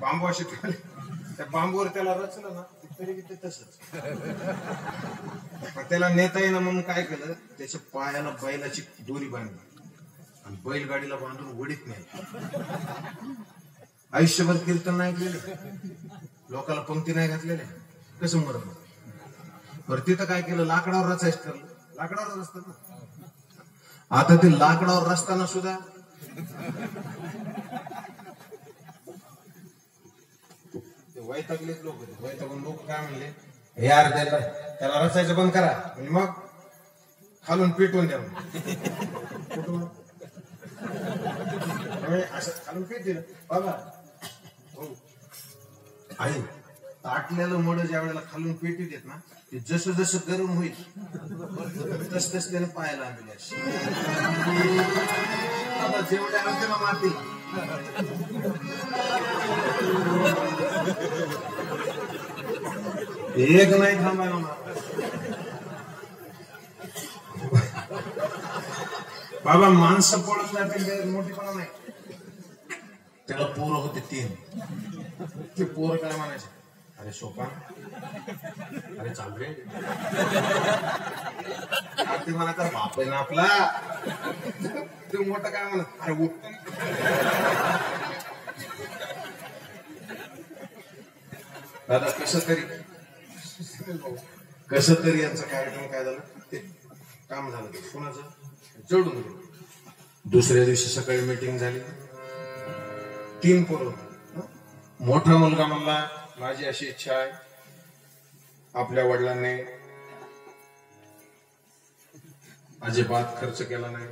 बांबू असे त्या बांबूवर त्याला रचलं ना तरी ते तसंच. त्याला नेता येईना म्हणून काय केलं, त्याच्या पायाला बैलाची दोरी बांधली आणि बैलगाडीला बांधून वडीत नाही. आयुष्यभर कीर्तन नाही केले, लोकांना पंक्ती नाही घातलेल्या, कसं मरण. बरं तिथं काय केलं, लाकडावर रचायचं ठरलं. लाकडावर रचतात ना. आता ते लाकडावर रचताना सुद्धा वैतागलेच लोक होते. वैतागून लोक काय म्हणले, यार त्याला रचायचं बंद करा आणि मग खालून पेटवून द्या. कुठून असं खालून पेट दिलं बाबा. आहे ताटलेलं मड ज्या वेळेला खालून पेटी देत ना, ते जसं जसं गरम होईल तस तस त्याने पायाला आणले. जेवढे आणते ना माती एक नाही थांबायला बाबा. माणसं पळत जातील मोठीपणा नाही. त्याला पोरं होते 3. ते पोरं काय म्हणायचे, अरे सोपा, अरे चाल रे. ते म्हणा तर बाप आहे ना आपला. ते मोठं काय म्हणा, अरे उठ. दादा कसं तरी यांचा कार्यक्रम काय झाला, ते काम झालं. कोणाचं जडून गेलं. दुसऱ्या दिवशी सकाळी मीटिंग झाली. 3 पोरं. मोठा मुलगा म्हणला, माझी अशी इच्छा आहे, आपल्या वडिलांनी अजिबात खर्च केला नाही,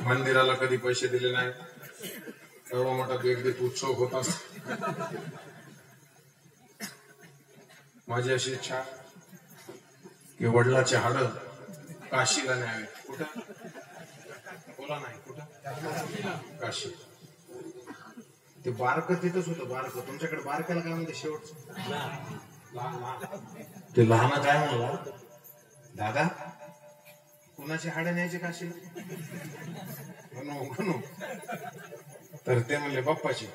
मंदिराला कधी पैसे दिले नाही, एवढा मोठा बेगडीत उत्सव होता. माझी अशी इच्छा की वडिलाचे हाड काशीला न्यावे. कुठं बोला नाही, कुठं काशी. ते बारक तिथंच होतं. बारक तुमच्याकडे बारक्याला काय म्हणते शेवटचं, ते लहान काय म्हणला, दादा कुणाची हाड न्यायची काशीला. तर ते म्हणले बाप्पाची.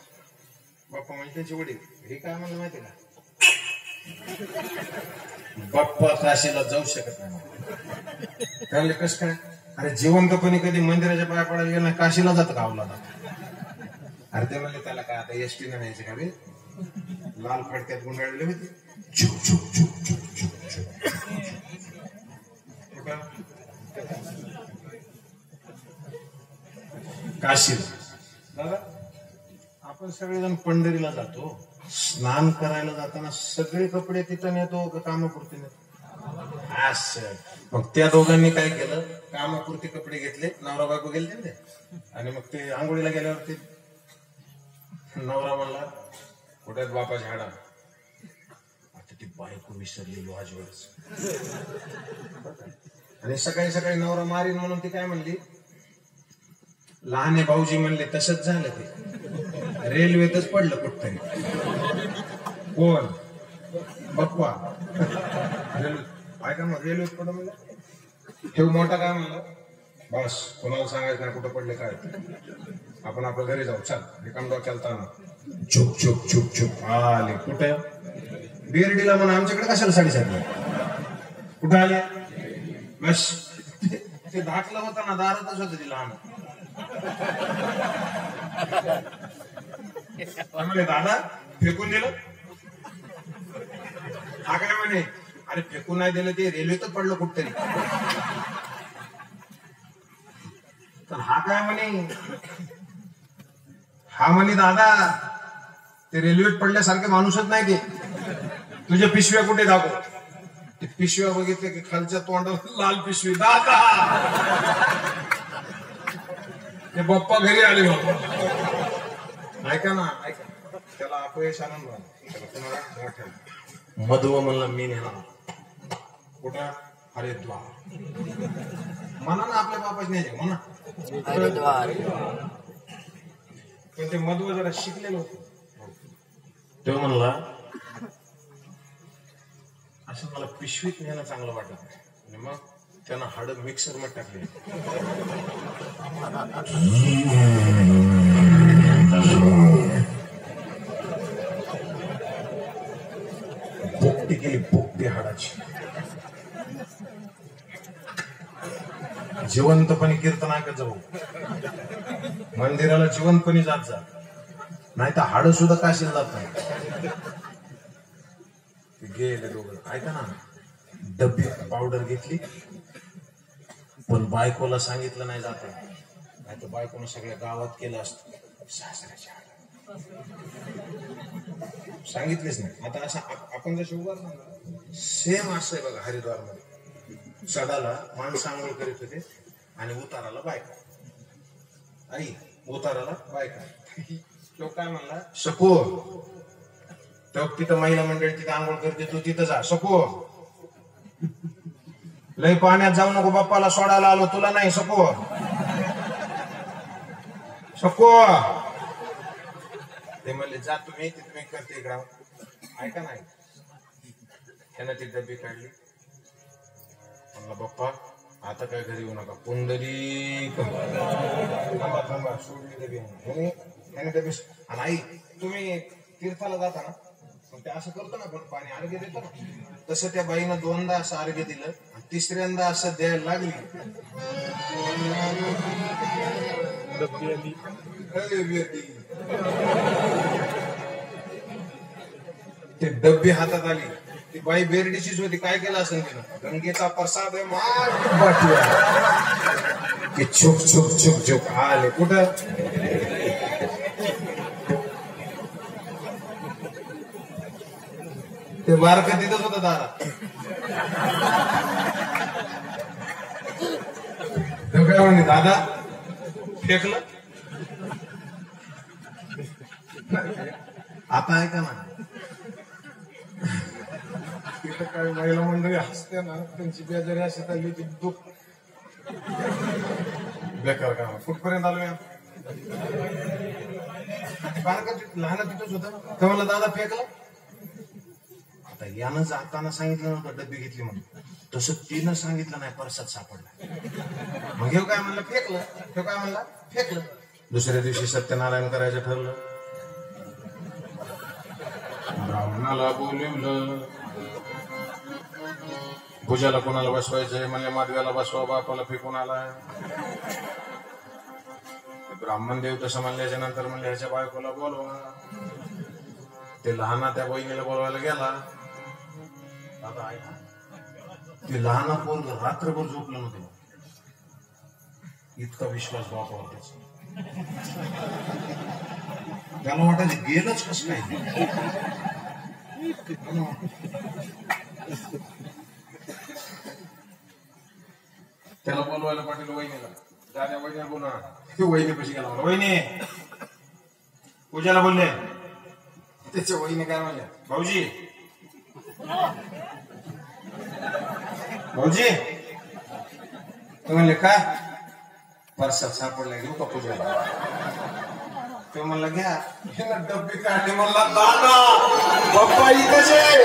बाप्पा म्हणजे त्यांचे वडील. हे काय म्हणलं माहिती का, बाप्पा काशीला जाऊ शकत नाही. त्याला कस काय, अरे जिवंतपणे कधी मंदिराच्या पाया पडायला गेला, काशीला जात का अवलादा. अरे ते म्हणले त्याला काय आता एसटीने न्यायचे का बे, लाल फडक्यात गुंडाळले होते. काशीला. दादा आपण सगळेजण पंढरीला जातो, स्नान करायला जाताना सगळे कपडे तिथं नेतो का कामापुरती नेतो. असं मग त्या दोघांनी काय केलं, कामापुरती कपडे घेतले, नवरा बायको गेले तिथे. आणि मग ते आंघोळीला गेल्यावरती नवरा म्हणला, कुठे बापाच्या हाडा. आता ती बायको विसरली लॉजवरच. आणि सकाळी सकाळी नवरा मारीन म्हणून ती काय म्हणली, लहाने भाऊजी म्हणले तसंच झालं. ते रेल्वेतच पडलं कुठतरी. कोण बप्पा रेल्वे ऐका मग रेल्वेत पडलं म्हणलं. ठेव मोठा काय म्हणलं, बस कोणाला सांगायचं नाही कुठं पडले काय, आपण आपल्या घरी जाऊ. चल रिकाम डोक्याला ताना. चुप चुप चुप चुप आले. कुठे बिर्डीला म्हणून आमच्याकडे कशाला साडेसात कुठं आले. बस ते धाकलं होतं ना, दारातच होतं ती लहान. म्हणले दादा फेकून दिलं. हा काय म्हणे, अरे फेकून नाही दिलं, ते रेल्वेतच पडलं कुठतरी. तर हा काय म्हणे, हा म्हणे दादा ते रेल्वेत पडल्यासारखे माणूसच नाही. ते तुझ्या पिशव्या कुठे दाखव. ते पिशव्या बघितले की खालच्या तोंडावर लाल पिशवी. दादा ते बाप्पा घरी आले. बाप्पा ऐका ना, ऐका, त्याला अपयश आनंद मोठ्या मधुव म्हणला मी नेला. कुठं हरिद्वार. म्हणा ना आपल्या बापाच नाही म्हणा हरिद्वार. पण ते मधुव जरा शिकलेलं होतं. तो म्हणला असं मला पिशवीत नेणं चांगलं वाटत. आणि मग त्यानं हाड मिक्सर मध्ये टाकले. जिवंतपणे कीर्तन ऐकत जाऊ, मंदिराला जिवंतपणे जात जा, नाही तर हाड सुद्धा काशीला जात नाही. गेले दोघं. ऐका ना, डब्बी पावडर घेतली पण बायकोला सांगितलं नाही जात, नाही तर बायकोनं सगळ्या गावात केलं असतं. सासऱ्याच्या सांगितलेच नाही. आता असं आपण जर शिवगार सेम असं आहे बघा. हरिद्वार मध्ये सडाला माणसं आंघोळ करीत होते आणि उताराला बायका. आई उताराला बायका. तो काय म्हणला, सको तो तिथं महिला मंडळी तिथं आंघोळ करते, तू तिथं जा. सको लय पाण्यात जाऊ नको, बाप्पाला सोडायला आलो, तुला नाही. सको सको ते म्हणले जा तुम्ही, ते तुम्ही करते इकडं. ऐका नाही, त्यानं ती डब्बी काढली. म्हणला बाप्पा आता काय घरी येऊ नका, पुंडली थांबा थांबा, सोडली डबी. त्याने डबी. आणि आई तुम्ही तीर्थाला जाता ना, मग ते असं करतो ना आपण, पाणी अर्घ्य देतो ना, तसं त्या बाईनं दोनदा असं अर्घ्य दिलं आणि तिसऱ्यांदा असं द्यायला लागली. ते डब्बी हातात आली. ती बाई बेरडीचीच होती. काय केलं असेल तिनं, गंगेचा प्रसाद आहे की छुक छुक छुक छुक आले कुठं. ते बारक तिथंच होतं दारात. काय म्हणे दादा फेकलं. आता ऐका ना, तिथं काही महिला मंडळी हसते ना, त्यांची बेजारी अशी चालली ती दुःख बेकार काम. कुठपर्यंत आलो या बारका लहान तिथंच होतं. तर मला दादा फेकलं. आता यानं जाताना सांगितलं नव्हतं डब्बी घेतली म्हणून, तसं तिनं सांगितलं नाही, परसाद सापडला. मग हे काय म्हणलं फेकलं, हे काय म्हणला फेकलं. दुसऱ्या दिवशी सत्यनारायण करायचं ठरलं. ब्राह्मणाला बोलवलं, पूजाला कोणाला बसवायचंय म्हणले, माधव्याला बसवा, बापाला फेकून आलाय. ब्राह्मण देव तसं म्हणल्याच्या नंतर म्हणले ह्याच्या बायकोला बोलवा. ते लहाना त्या बहिणीला बोलवायला गेला. दादा ऐका, ते लहाना पोरग रात्रभर झोपलं नव्हतं. इतका विश्वास बापावर त्याचा. त्याला वाटायचं गेलंच कसं काय. त्याला बोलवायला पाटील वहिनीला. दादा वहिनीला बोलवा. वहिनी कशी गेला, वहिनी पूजाला बोलले. त्याच्या वहिनी काय म्हणल्या, भाऊजी भाऊजी. ते म्हणले काय, परसाद सापडला, घेऊ का पूजाला. ते म्हणला घ्या. डब्बी काढली. म्हणला दादा बाप्पा इथेच आहे.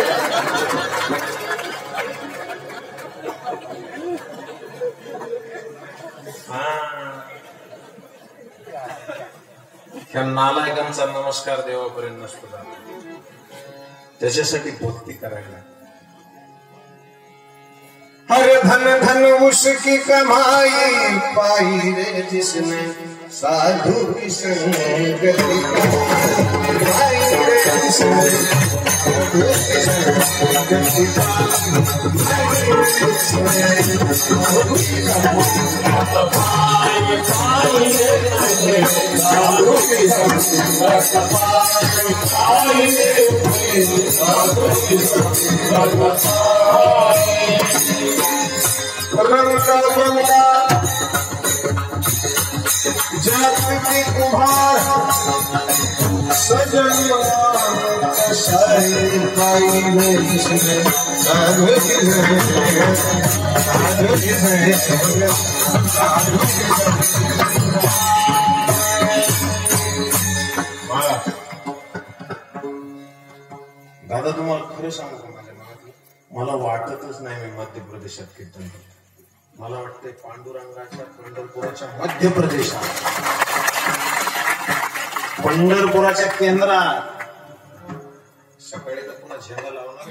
त्या नालायकांचा नमस्कार देवापर्यंत नसतो जात. त्याच्यासाठी भक्ती करायला. हर धन धन उसकी कमाई पाई रे जिसने साधु की संगति पाई रे जिसने साधु की संगति जागृति कुमार सजन पाई दादा तुम्हाला खरं सांगू का, माझ्या मनातलं मला वाटतच नाही मी मध्य प्रदेशात कीर्तन करतो. मला वाटतंय पांडुरंगाच्या पंढरपुराच्या मध्य प्रदेशात, पंढरपुराच्या केंद्रात. सकाळी तर पुन्हा झेंडा लावणार.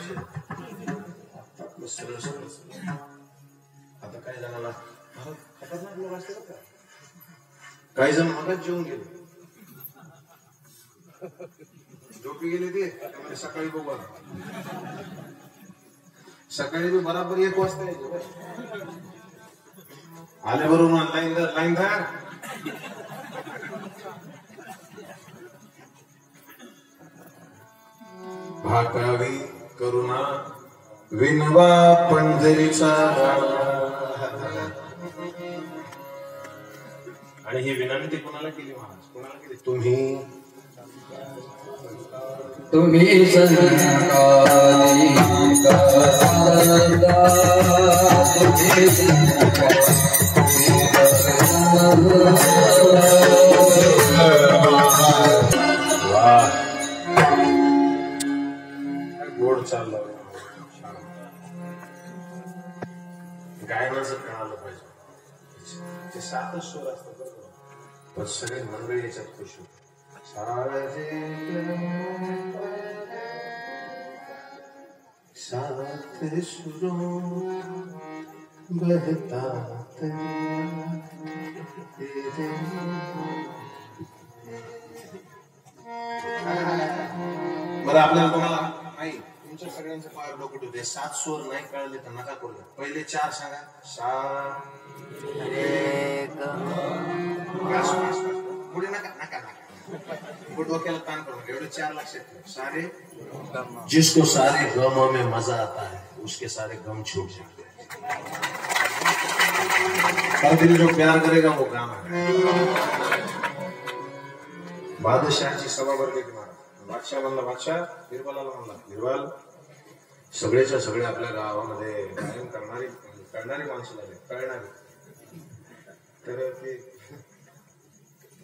आता काय जणाला खतरनाक लोक असते का? काही जण मगच जेवून गेले, झोपी गेले ते त्यामुळे सकाळी बघू सकाळी मी बराबर 1 वाजता येतो आले बरोबर लाईन धर भाकावी करुणा विनवा पंढरीचा आणि ही विनंती कोणाला केली महाराज? कोणाला केली? तुम्ही संतानी गोड चाललं गायनाचं कळालं पाहिजे. ते 7च स्वर असतात पण सगळे मंडळी याच्यात खुश होते. साथ सुरों बहता बरं आपल्याला कोणाला नाही तुमच्या सगळ्यांचं पाय डोकं होते. 7 स्वर नाही कळले तर नका करू. पहिले 4 सांगा. सा पुढे नका नका नका डोक्याला ताण करून एवढे 4 लक्षात ठेवा. सारे जिसको सारे गमों में मजा आता है उसके सारे गम छूट जाते हैं. जो प्यार करेगा वो काम है. बादशाहची सभा भरली की महाराज. बादशाह म्हणला बादशाह, बिरबलाला म्हणला बिरबल, सगळेच्या सगळे आपल्या गावामध्ये कायम करणारी माणसं झाले, कळणारी. तर ते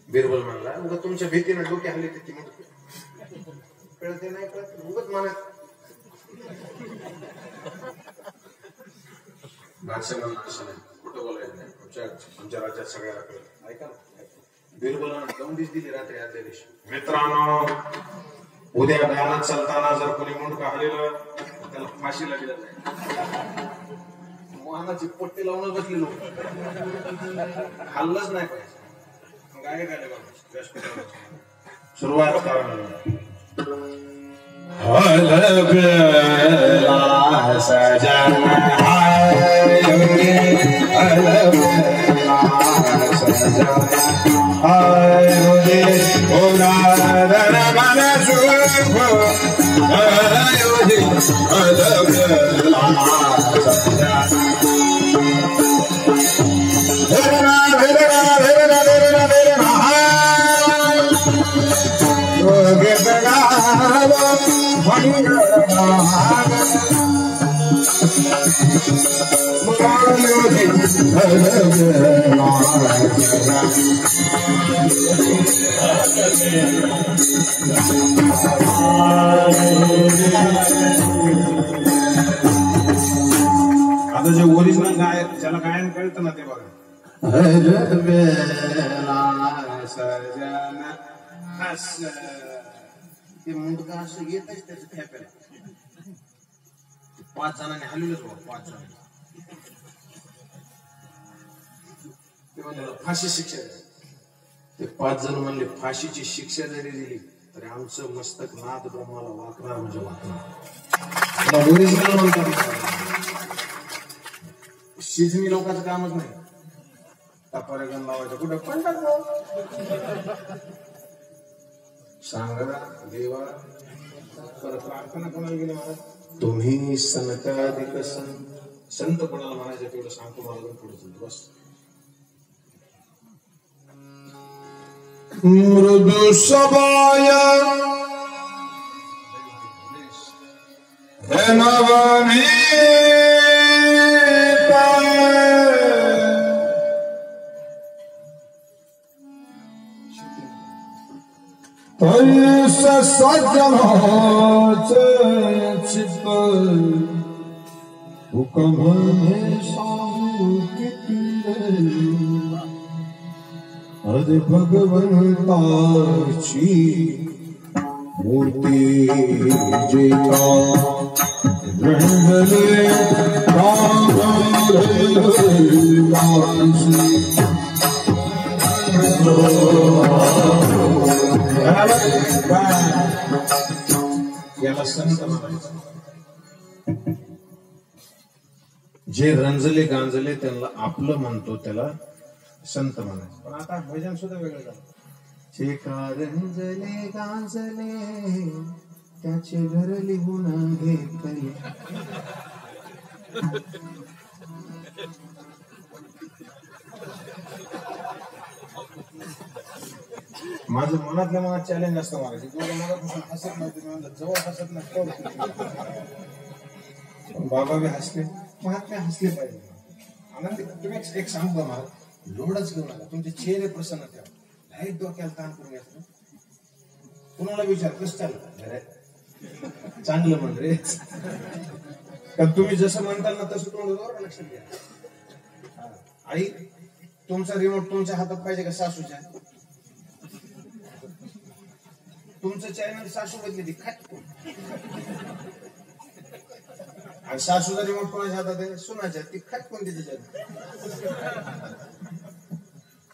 बिरबल म्हणला उगा तुमच्या भीतीने डोके हल्ली ती म्हणते कळते नाही कळत उगत म्हणत. बादशाह म्हणला असं नाही, कुठं बोलायचं नाही, आमच्या राज्यात सगळ्याला कळत. ऐका ना, बिरबलानं दौंडीच दिली रात्री आदल्या दिवशी. मित्रांनो, उद्या गावात चालताना जर कोणी मुंडका हलेलं त्याला फाशीला दिलं नाही. वाहनाची पट्टी लावूनच बसले लोक, हल्लच नाही पाहिजे. गाय गाले सुरुवात करा. आता जे ओरिजिनल गाय ज्याला गायन कळतं ना ते बघा. ते मुंडका असं येतच त्याचं खेपायला 5 जणांनी हलवलंच बघ. 5 जण ते म्हणले फाशी शिक्षा द्या. ते 5 जण म्हणले फाशीची शिक्षा जरी दिली तरी आमचं मस्तक नाद ब्रह्माला वाकणार म्हणजे वाकणार. ओरिजिनल म्हणतात शिजनी लोकांचं कामच नाही. टापारे गण लावायचं कुठं पण सांगा देवा. परत प्रार्थना कोणाला गेली महाराज? तुम्ही सनकाधिक संत कोणाला म्हणायचं तेवढं सांगतो मला पुढे बस. मृदु सबाय नवनी सज्जनाचे चित्त हुकम सांगू किती अरे भगवंताची मूर्ती जेता रंगले याला संत म्हणायचं. जे रंजले गांजले त्यांना आपलं म्हणतो त्याला संत म्हणायचं. पण आता भजन सुद्धा वेगळं झालं. जे का रंजले गांजले त्याचे घर लिहून घेतले. माझं मनातल्या मनात चॅलेंज असतं मला. मनापासून हसत नव्हते, जवळ हसत नसतं. बाबा बी हसले, महात्मे हसले पाहिजे. आनंदी तुम्ही एक सांगतो मला, लोडच घेऊ नका. तुमचे चेहरे प्रसन्न ठेवा. लाईट डोक्याला ताण करून घ्यायचं. कुणाला विचार कसं चाललं, चांगलं म्हण रे. कारण तुम्ही जसं म्हणताल ना तसं तोंड लक्षात घ्या. आई तुमचा रिमोट तुमच्या हातात पाहिजे का सासूच्या? तुमचं चॅनल सासू बदली ती खाट. आणि सासूचा रिमोट कोणाच्या हातात आहे? सुनाच्या. ती खाट कोणती त्याच्यात?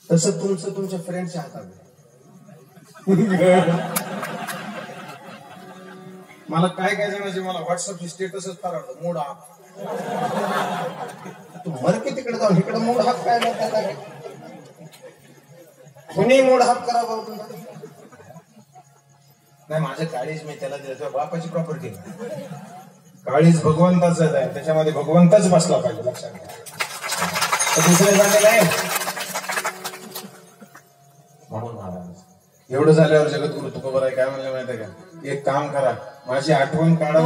तसं तुमचं तुमच्या फ्रेंडच्या हातात आहे. मला काय जणांचे मला व्हॉट्सअपचे स्टेटसच फार आवडतं. Mood half. तू मर की तिकडे जाऊन इकडे मूड हाफ काय लागतात? कुणी मूड हाफ करा बाबा. नाही माझं काळीज मी त्याला दिलं. बापाची प्रॉपर्टी काळीज भगवंताच आहे. त्याच्यामध्ये भगवंतच बसला पाहिजे. लक्षात घ्या. दुसरे झालेलं आहे म्हणून महाराज एवढं झाल्यावर जगद्गुरु तुकोबाराय काय म्हणलं माहिती का? एक काम करा, माझी आठवण काढा.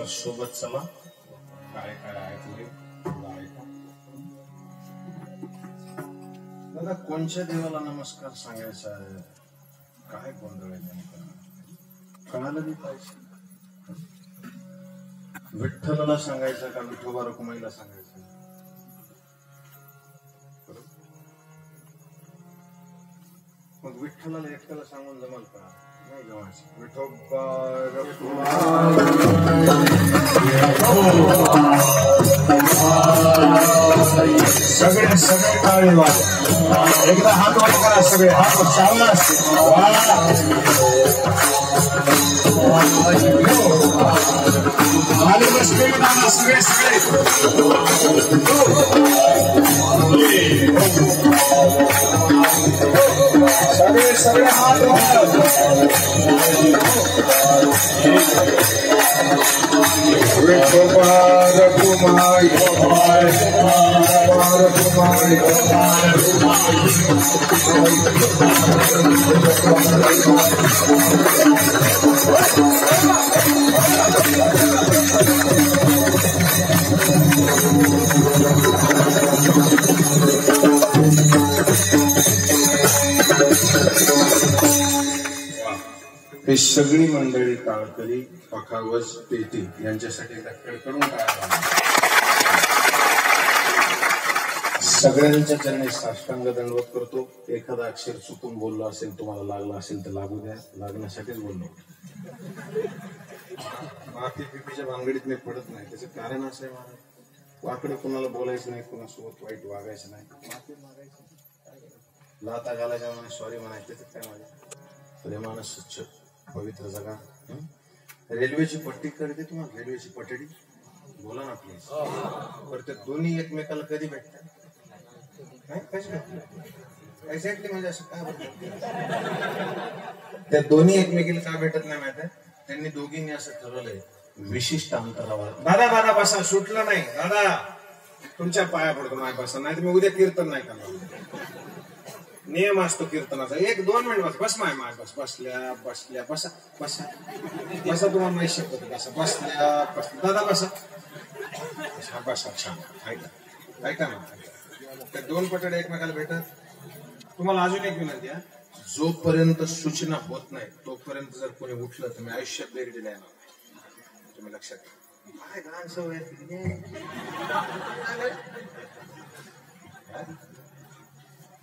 सोबत चला काय काय ऐकले दादा कोणत्या देवाला नमस्कार सांगायचा आहे काय गोंधळ आहे नेमका कळालं नाही पाहिजे विठ्ठलाला सांगायचं का विठोबा रखुमाईला सांगायचं मग विठ्ठलाला एकट्याला सांगून जमल का नाही जमायचं विठोबा सगळे सगळे टाळे वाज एकदा हात वर करा सगळे हात वर चांगला असते खाली बसलेले नाना सगळे सगळे सगळे सगळे हात वर विठोबा रखुमाई हे सगळी मंडळी काळकरी पखावज पेटी यांच्यासाठी कडकडून सगळ्यांच्या चरणी साष्टांग दंडवत करतो. एखादा अक्षर चुकून बोललो असेल तुम्हाला लागला असेल तर लागू द्या लागण्यासाठीच बोललो माफी पिपीच्या भानगडीत मी पडत नाही त्याचं कारण असं आहे मला वाकडं कुणाला बोलायचं नाही कुणासोबत वाईट वागायचं नाही माफी मागायचं लाता घालायच्या म्हणे सॉरी म्हणायचं त्याच्यात काय माझ्या प्रेमानं स्वच्छ पवित्र जगा रेल्वेची पट्टी करते तुम्हाला रेल्वेची पटडी बोला ना प्लीज पर ते दोन्ही एकमेकाला कधी भेटतात नाही कशी भेटतात एक्झॅक्टली म्हणजे असं काय भेटत त्या दोन्ही एकमेकीला का भेटत नाही माहिती आहे त्यांनी दोघींनी असं ठरवलंय विशिष्ट अंतरावर दादा दादा बसा सुटलं नाही दादा तुमच्या पाया पडतो माझ्या बसा नाही तर मी उद्या कीर्तन नाही करणार नियम असतो कीर्तनाचा 1-2 मिनिट बस माय माय बस बसल्या बसल्या बसा बसा बसा तुम्हाला नाही शकत बसा बसल्या बसल्या दादा बसा बसा छान ऐका ऐका ना त्या 2 पटडे एकमेकाला भेटत तुम्हाला अजून एक विनंती आहे जोपर्यंत सूचना होत नाही तोपर्यंत जर कोणी उठलं तर मी आयुष्यात भेट दिला येणार तुम्ही लक्षात काय घाण सवय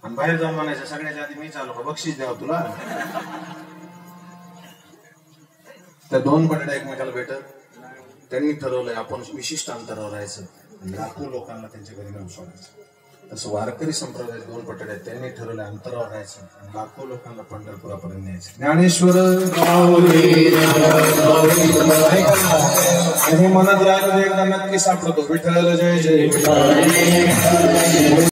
आणि बाहेर जाऊन म्हणायचं सगळ्याच्या आधी मी चालू का बक्षीस द्यावं तुला त्या 2 पटड्या एकमेकाला भेटत त्यांनी ठरवलंय आपण विशिष्ट अंतरावर राहायचं लाखो लोकांना त्यांच्या घरी नेऊन सोडायचं तसं वारकरी संप्रदायात 2 पटड्या त्यांनी ठरवलंय अंतरावर राहायचं लाखो लोकांना पंढरपुरापर्यंत न्यायचं ज्ञानेश्वर आणि मनात राहिलं एकदा नक्की सापडतो विठ्ठल जय जय